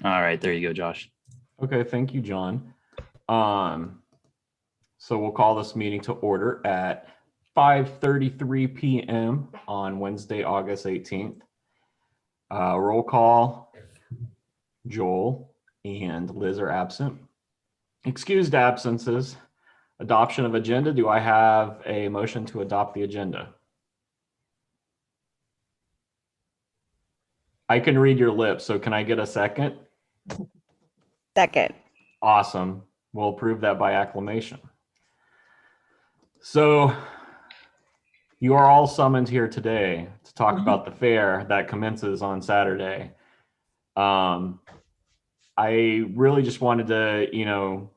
All right, there you go, Josh. Okay, thank you, John. So we'll call this meeting to order at 5:33 p.m. on Wednesday, August 18th. Roll call, Joel and Liz are absent. Excused absences, adoption of agenda. Do I have a motion to adopt the agenda? I can read your lips, so can I get a second? Second. Awesome. We'll approve that by acclamation. So you are all summoned here today to talk about the fair that commences on Saturday. I really just wanted to,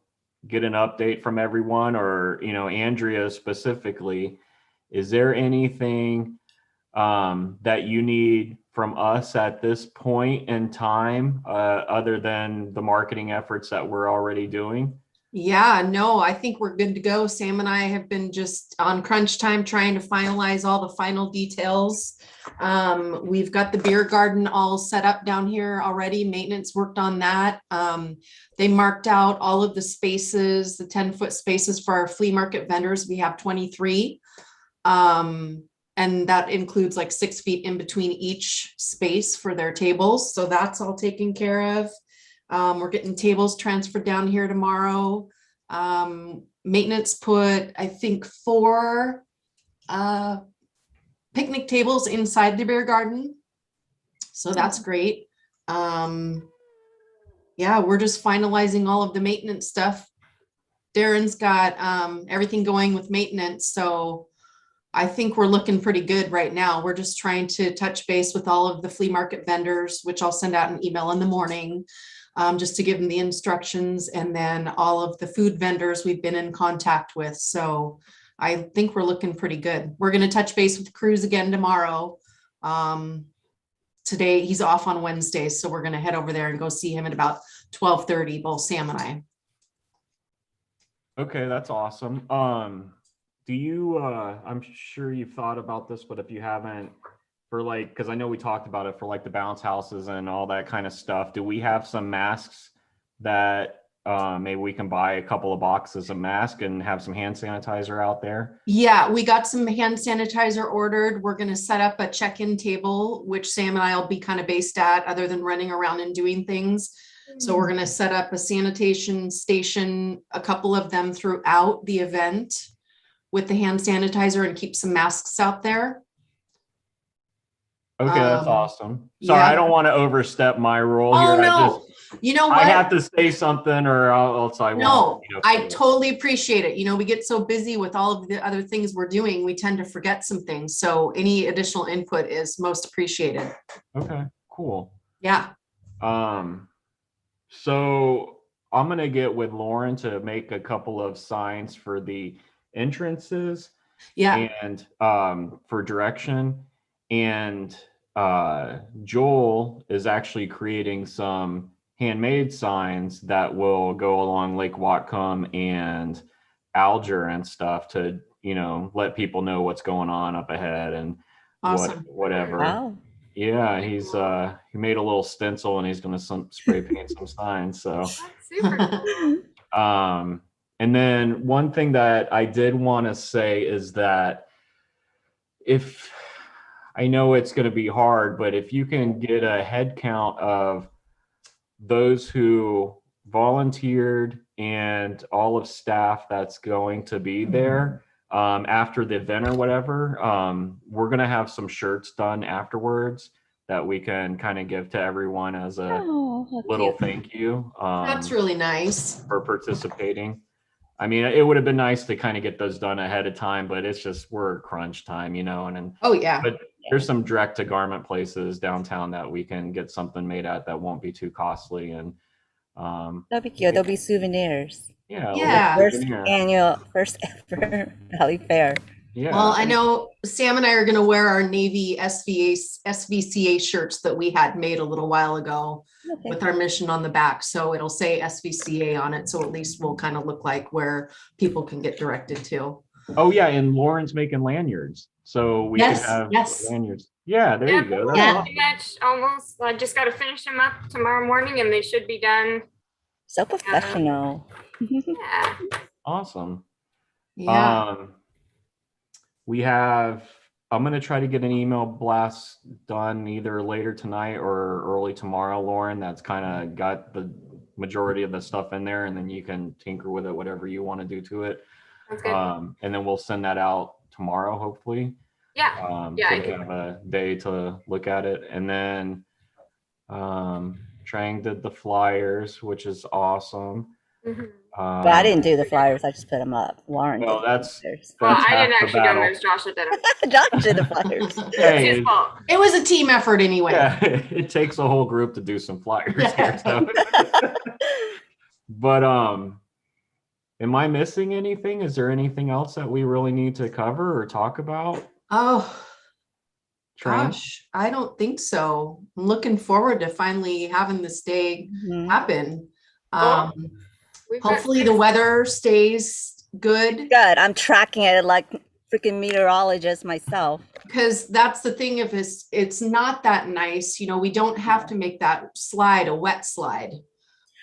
get an update from everyone, or, Andrea specifically. Is there anything that you need from us at this point in time, other than the marketing efforts that we're already doing? Yeah, no, I think we're good to go. Sam and I have been just on crunch time trying to finalize all the final details. We've got the beer garden all set up down here already. Maintenance worked on that. They marked out all of the spaces, the 10-foot spaces for our flea market vendors. We have 23. And that includes like 6 feet in between each space for their tables. So that's all taken care of. We're getting tables transferred down here tomorrow. Maintenance put, I think, 4 picnic tables inside the beer garden. So that's great. Yeah, we're just finalizing all of the maintenance stuff. Darren's got everything going with maintenance. So I think we're looking pretty good right now. We're just trying to touch base with all of the flea market vendors, which I'll send out an email in the morning. Just to give them the instructions, and then all of the food vendors we've been in contact with. So I think we're looking pretty good. We're going to touch base with Cruz again tomorrow. Today he's off on Wednesdays, so we're going to head over there and go see him at about 12:30, both Sam and I. Okay, that's awesome. Do you, I'm sure you've thought about this, but if you haven't, because I know we talked about it for like the bounce houses and all that kind of stuff. Do we have some masks that maybe we can buy a couple of boxes of masks and have some hand sanitizer out there? Yeah, we got some hand sanitizer ordered. We're going to set up a check-in table, which Sam and I will be kind of based at, other than running around and doing things. So we're going to set up a sanitation station, a couple of them throughout the event with the hand sanitizer, and keep some masks out there. Okay, that's awesome. Sorry, yeah. I don't want to overstep my role Oh, here. no. You know what? I have to say something, or else I won't. No, I totally appreciate it. We get so busy with all of the other things we're doing, we tend to forget some things. So any additional input is most appreciated. Okay, cool. Yeah. So I'm going to get with Lauren to make a couple of signs for the entrances. Yeah. And for direction. And Joel is actually creating some handmade signs that will go along Lake Whatcom and Alger and stuff to, let people know what's going on up ahead and awesome. whatever. Wow. Yeah, he made a little stencil and he's going to spray paint some signs. So Super. And then one thing that I did want to say is that if I know it's going to be hard, but if you can get a head count of those who volunteered and all of staff that's going to be there after the event or whatever, we're going to have some shirts done afterwards that we can kind of give to everyone as a little thank you. That's really nice. For participating. I mean, it would have been nice to kind of get those done ahead of time, but it's just, we're crunch time, and oh yeah. But there's some direct to garment places downtown that we can get something made at that won't be too costly. And that'll be cute. There'll be souvenirs. Yeah. First ever Valley Fair. Yeah. Well, I know Sam and I are going to wear our Navy SVCA shirts that we had made a little while ago with our mission on the back. So it'll say SVCA on it. So at least we'll kind of look like where people can get directed to. Oh yeah. And Lauren's making lanyards. So we can have lanyards. Yeah, there you Yep. go. That's Yeah. awesome. Pretty much almost. I just got to finish them up tomorrow morning and they should be done. So professional. Yeah. Awesome. Yeah. I'm going to try to get an email blast done either later tonight or early tomorrow, Lauren. That's kind of got the majority of the stuff in there, and then you can tinker with it, whatever you want to do to it. Sounds good. And then we'll send that out tomorrow, hopefully. Yeah. So I we can- have a day to look at it. And then Trang did the flyers, which is awesome. Mhm. But I didn't do the flyers. I just put them up. Lauren Well, did that's the flyers. Well, That's I didn't half the actually do them. battle. It was Joshua did them. Josh did the flyers. It's Hey, his fault. It was a team effort anyway. yeah, it takes a whole group to do some flyers here. So. But am I missing anything? Is there anything else that we really need to cover or talk about? Oh, Trang? gosh, I don't think so. I'm looking forward to finally having this day Mhm. happen. Well, We've got Hopefully the weather stays good, Good. I'm tracking it like freaking meteorologist myself. because that's the thing. If it's not that nice, we don't have to make that slide a wet slide.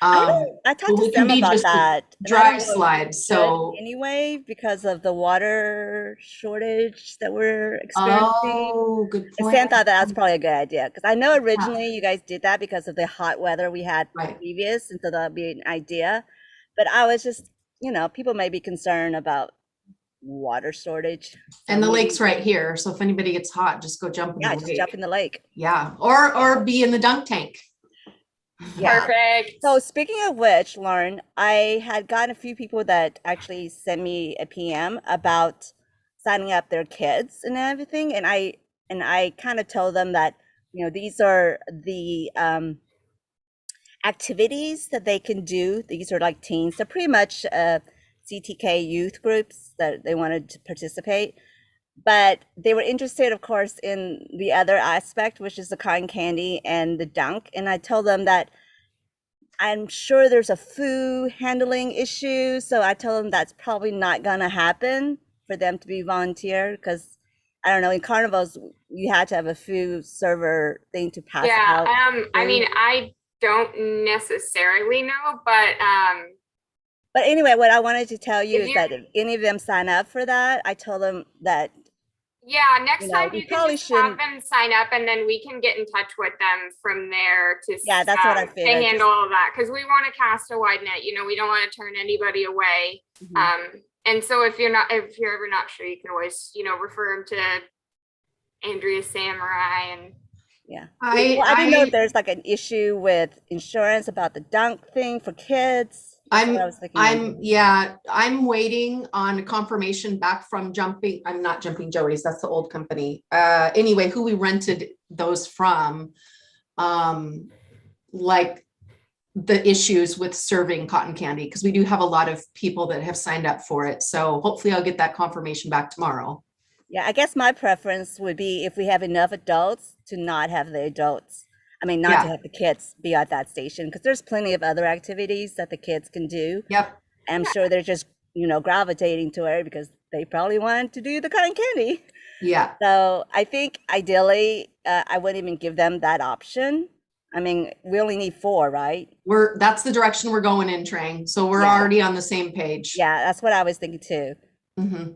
I talked well, to it can Sam be about just a that. and I dry don't know if slide, we should so- anyway, because of the water shortage that we're experiencing. Oh, good And point. Sam thought that was probably a good idea, because I know originally you guys did that because of the hot weather we had Right. previous, and so that'd be an idea. But I was just, people may be concerned about water shortage. And the So lake's maybe- right here, so if anybody gets hot, just go jump in Yeah, the just lake. jump in the lake. Yeah, or be in the dunk tank. Yeah. Perfect. So speaking of which, Lauren, I had gotten a few people that actually sent me a PM about signing up their kids and everything, and I kind of told them that these are the activities that they can do. These are like teens, so pretty much CTK youth groups that they wanted to participate. But they were interested, of course, in the other aspect, which is the cotton candy and the dunk. And I told them that I'm sure there's a food handling issue. So I told them that's probably not going to happen for them to be volunteer, because I don't know, in carnivals, you had to have a food server thing to pass Yeah. out. I mean, I don't necessarily know, but But anyway, what I wanted to tell you If is you- that if any of them sign up for that, I told them that yeah, next time we you can probably just have shouldn't- them sign up and then we can get in touch with them from there to Yeah, that's what I to figured. handle all that, because we want to cast a wide net. We don't want to turn anybody away. Mhm. And so if you're ever not sure, you can always refer them to Andrea Samurai and yeah. I, Well, I didn't know I, if there's like an issue with insurance about the dunk thing for kids. That's what I was thinking. I'm waiting on confirmation back from I'm not Jumping Joey's, that's the old company. Anyway, who we rented those from, like the issues with serving cotton candy, because we do have a lot of people that have signed up for it. So hopefully I'll get that confirmation back tomorrow. Yeah, I guess my preference would be if we have enough adults to not have the adults. I mean, not to Yeah. have the kids be at that station, because there's plenty of other activities that the kids can do. Yep. I'm sure they're just, gravitating to it because they probably want to do the cotton candy. Yeah. So I think ideally, I wouldn't even give them that option. I mean, we only need 4, right? That's the direction we're going in, Trang. So we're Yeah. already on the same page. Yeah, that's what I was thinking too. Mhm.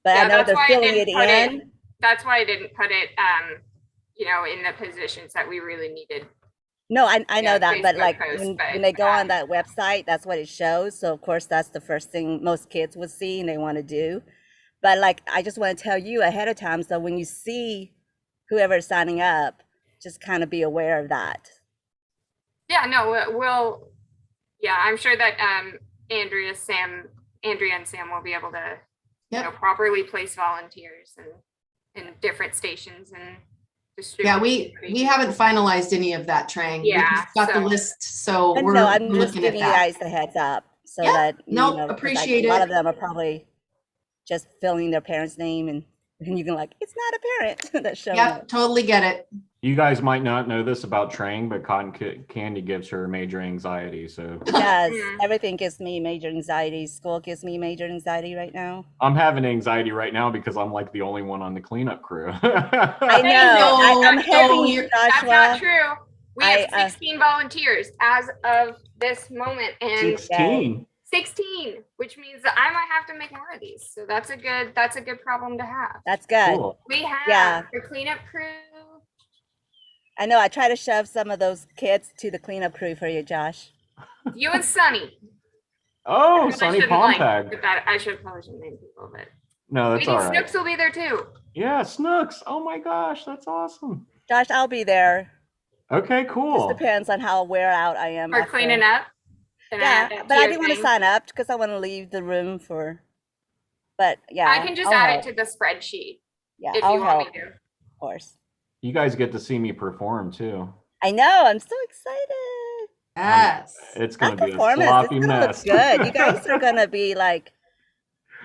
But Yeah, I know that's they're why I filling didn't it put it- in. that's why I didn't put it in the positions that we really needed. No, I know Yeah, that, but Facebook like post, when but, they go on that website, that's what it shows. So of course, that's the first thing most kids would see and they want to do. But like, I just want to tell you ahead of time, so when you see whoever's signing up, just kind of be aware of that. Yeah, no, I'm sure that Andrea and Sam will be able to Yep. properly place volunteers and in different stations and distribute. Yeah, we haven't finalized any of that, Trang. We Yeah, just got the so- list, so And we're no, I'm we're just looking at giving you that. guys the heads up so Yeah, that no, 'cause, appreciate a lot it. of them are probably just filling their parent's name, and you can it's not a parent that's showing Yep, up. totally get it. You guys might not know this about Trang, but candy gives her major anxiety. So Yes, Mm. everything gives me major anxiety. School gives me major anxiety right now. I'm having anxiety right now because I'm like the only one on the cleanup crew. I Hey, know. no, I'm no, helping you, That's not Joshua. true. We have I, 16 volunteers as of this moment, and 16. 16, which means that I might have to make more of these. So that's a good problem to have. That's good. Cool. We have Yeah. the cleanup crew. I know. I try to shove some of those kids to the cleanup crew for you, Josh. You and Sunny. Oh, I Sonny shouldn't, like, Pontag. put that- I should probably shouldn't name people, but No, that's maybe all right. Snooks will be there too. Yeah, Snooks. Oh my gosh, that's awesome. Josh, I'll be there. Okay, Just cool. depends on how wear out I am. For after. cleaning up. Can I Yeah, add that but to I your didn't want to thing? sign up because I want to leave the room for. But yeah, I can just I'll add help. it to the spreadsheet Yeah, if I'll you want help, me to. of course. You guys get to see me perform too. I know. I'm so excited. Yes. It's That gonna be a performance, sloppy it's gonna mess. look good. You guys are gonna be like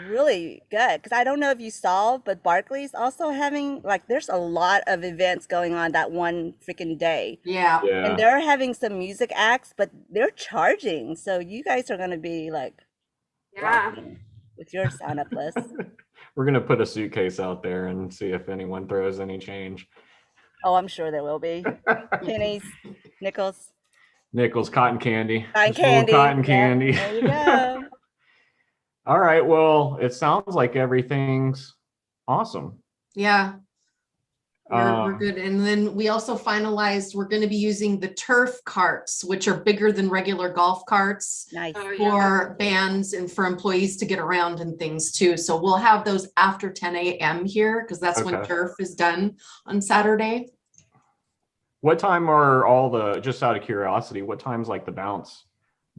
really good. Because I don't know if you saw, but Barclays also having like there's a lot of events going on that one freaking day. Yeah. And Yeah. they're having some music acts, but they're charging. So you guys are gonna be like Yeah. rocking with your sign up list. We're gonna put a suitcase out there and see if anyone throws any change. Oh, I'm sure there will be. Pennies, nickels, Nickels, cotton candy. cotton Just a little candy. Cotton Yep, candy. there you go. All right. Well, it sounds like everything's awesome. Yeah. We're Um, good. And then we also finalized, we're going to be using the turf carts, which are bigger than regular golf carts Nice. Oh, yeah. for bands and for employees to get around and things too. So we'll have those after 10 a.m. here because that's when Okay. turf is done on Saturday. What time are all the, just out of curiosity, what time's like the bounce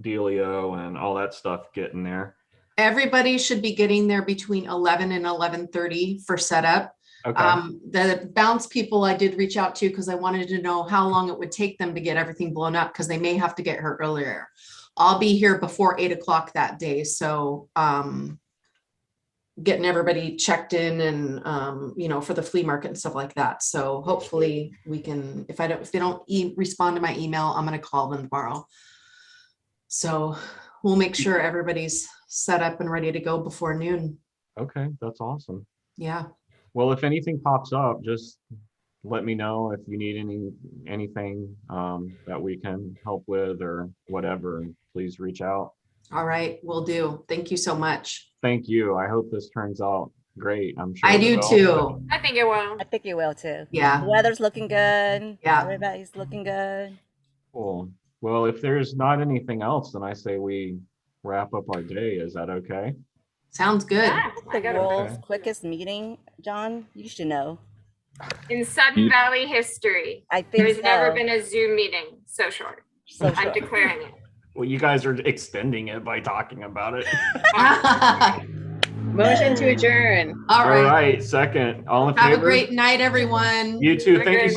dealio and all that stuff getting there? Everybody should be getting there between 11 and 11:30 for setup. Okay. The bounce people I did reach out to because I wanted to know how long it would take them to get everything blown up because they may have to get here earlier. I'll be here before 8 o'clock that day. So getting everybody checked in and for the flea market and stuff like that. So hopefully we can, if they don't respond to my email, I'm gonna call them tomorrow. So we'll make sure everybody's set up and ready to go before noon. Okay, that's awesome. Yeah. Well, if anything pops up, just let me know if you need anything that we can help with or whatever. Please reach out. All right, will do. Thank you so much. Thank you. I hope this turns out great. I'm sure I it do will. too. I think it will. I think you will too. Yeah. The weather's looking good. Yeah. Everybody's looking good. Cool. Well, if there's not anything else, then I say we wrap up our day. Is that okay? Sounds good. Yeah, I The got it. world's Okay. quickest meeting, John. You should know. In Sudden Valley history, I think there's so. never been a Zoom meeting so short. So I'm short. declaring it. Well, you guys are extending it by talking about it. Motion to adjourn. All All right. right, second. All in Have favor? a great night, everyone. You too. Have a Thank you great so